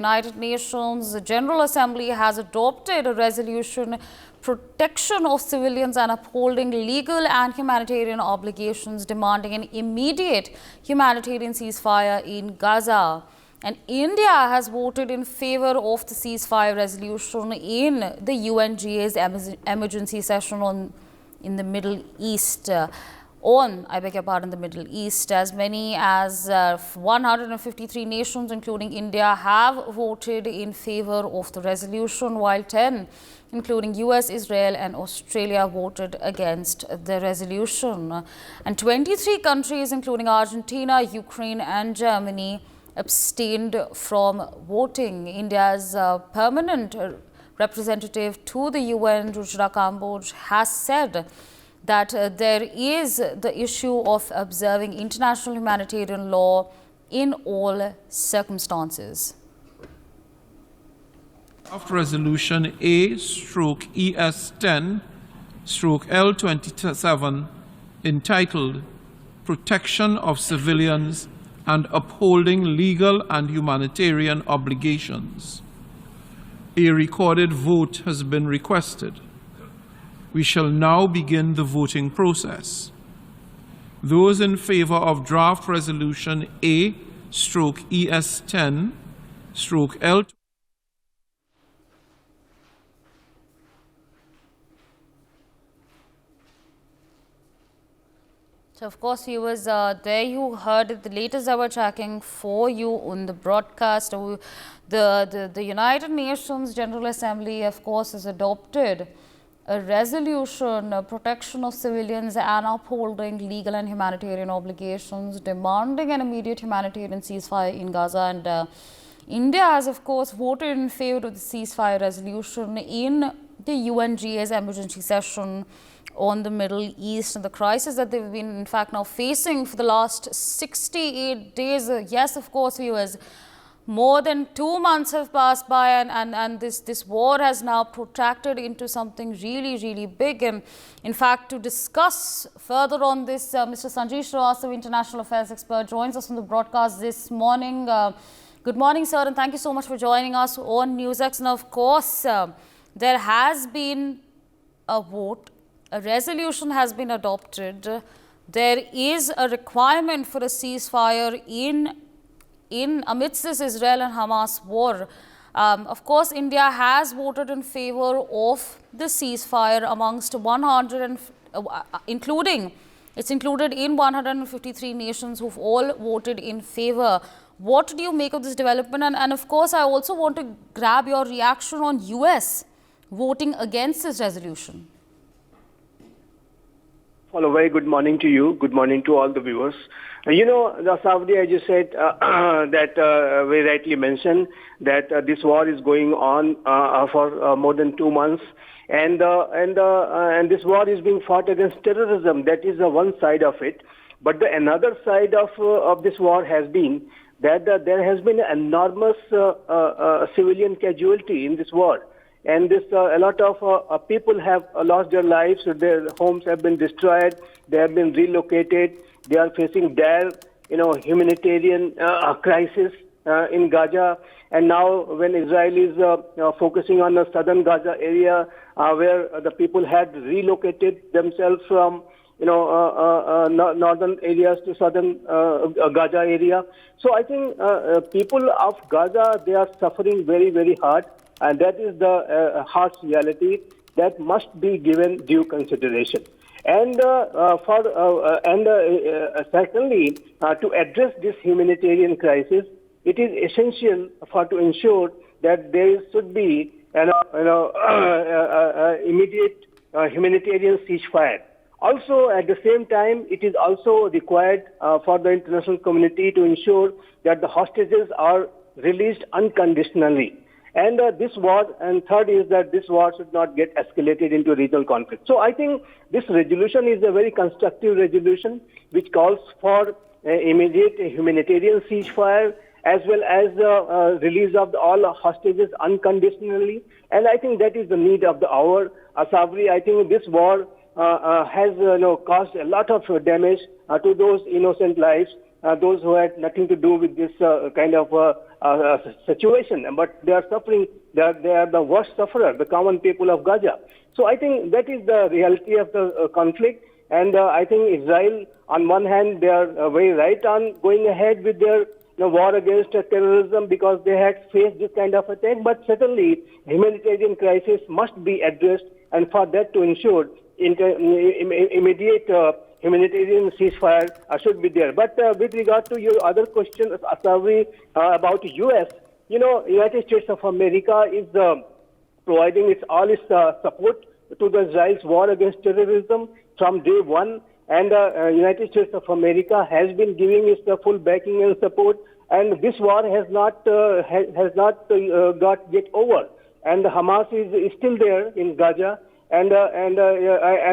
United Nations General Assembly has adopted a resolution protection of civilians and upholding legal and humanitarian obligations, demanding an immediate humanitarian ceasefire in Gaza. And India has voted in favor of the ceasefire resolution in the UNGA's emergency session in the Middle East. The Middle East. As many as 153 nations, including India, have voted in favor of the resolution, while 10, including US, Israel and Australia, voted against the resolution. And 23 countries, including Argentina, Ukraine and Germany, abstained from voting. India's permanent representative to the UN, Rujra Kamboj, has said that there is the issue of observing international humanitarian law in all circumstances. Draft Resolution A/ES10/L27 entitled Protection of Civilians and Upholding Legal and Humanitarian Obligations. A recorded vote has been requested. We shall now begin the voting process. Those in favor of Draft Resolution A/ES10/L. So, of course, viewers, there you heard the latest that we're tracking for you on the broadcast. The United Nations General Assembly, of course, has adopted a resolution, protection of civilians and upholding legal and humanitarian obligations, demanding an immediate humanitarian ceasefire in Gaza. And India has, of course, voted in favor of the ceasefire resolution in the UNGA's emergency session on the Middle East and the crisis that they've been, in fact, now facing for the last 68 days. Yes, of course, viewers, more than 2 months have passed by, and this war has now protracted into something really big. And in fact, to discuss further on this, Mr. Sanjeev Srivastava, international affairs expert, joins us on the broadcast this morning. Good morning, sir, and thank you so much for joining us on NewsX. Now, of course, there has been a vote, a resolution has been adopted. There is a requirement for a ceasefire in amidst this Israel and Hamas war. Of course, India has voted in favor of the ceasefire amongst 100, it's included in 153 nations who've all voted in favor. What do you make of this development? And of course, I also want to grab your reaction on US voting against this resolution. Well, a very good morning to you. Good morning to all the viewers. Saudi, as you said, that very rightly mentioned that this war is going on for more than 2 months, and this war is being fought against terrorism. That is the one side of it. But the another side of this war has been that there has been enormous civilian casualty in this war. And a lot of people have lost their lives. Their homes have been destroyed. They have been relocated. They are facing dire, humanitarian crisis in Gaza. And now, when Israel is focusing on the southern Gaza area, where the people had relocated themselves from, northern areas to southern Gaza area. So I think people of Gaza, they are suffering very hard. And that is the harsh reality that must be given due consideration. And certainly, to address this humanitarian crisis, it is essential to ensure that there should be immediate humanitarian ceasefire. Also, at the same time, it is also required for the international community to ensure that the hostages are released unconditionally. And this war, and third is that this war should not get escalated into regional conflict. So I think this resolution is a very constructive resolution which calls for immediate humanitarian ceasefire as well as the release of all hostages unconditionally. And I think that is the need of the hour. Sabri, I think this war has caused a lot of damage to those innocent lives. Those who had nothing to do with this kind of situation, but they are suffering. They are the worst sufferer, the common people of Gaza. So I think that is the reality of the conflict. And I think Israel, on one hand, they are very right on going ahead with their war against terrorism because they had faced this kind of attack. But certainly, humanitarian crisis must be addressed, and for that to ensure immediate humanitarian ceasefire should be there. But with regard to your other question, Asawri, about U.S., United States of America is providing all its support to the Israel's war against terrorism from day one. And United States of America has been giving its full backing and support. And this war has not got yet over. And Hamas is still there in Gaza. And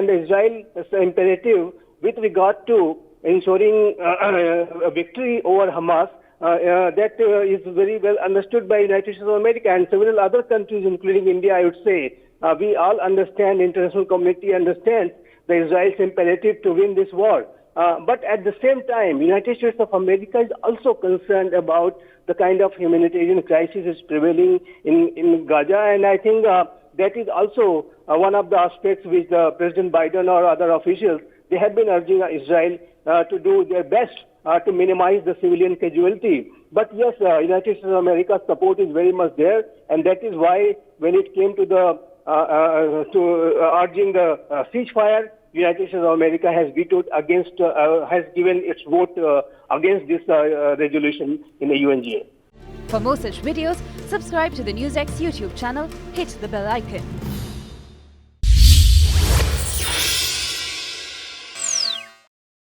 Israel is imperative with regard to ensuring a victory over Hamas. That is very well understood by United States of America and several other countries, including India, I would say. We all understand, international community understands the Israel's imperative to win this war. But at the same time, United States of America is also concerned about the kind of humanitarian crisis is prevailing in Gaza. And I think that is also one of the aspects which President Biden or other officials, they have been urging Israel to do their best to minimize the civilian casualty. But yes, United States of America's support is very much there, and that is why when it came to the urging the ceasefire, United States of America has vetoed against, has given its vote against this resolution in the UNGA. For more such videos, subscribe to the NewsX YouTube channel, hit the bell icon.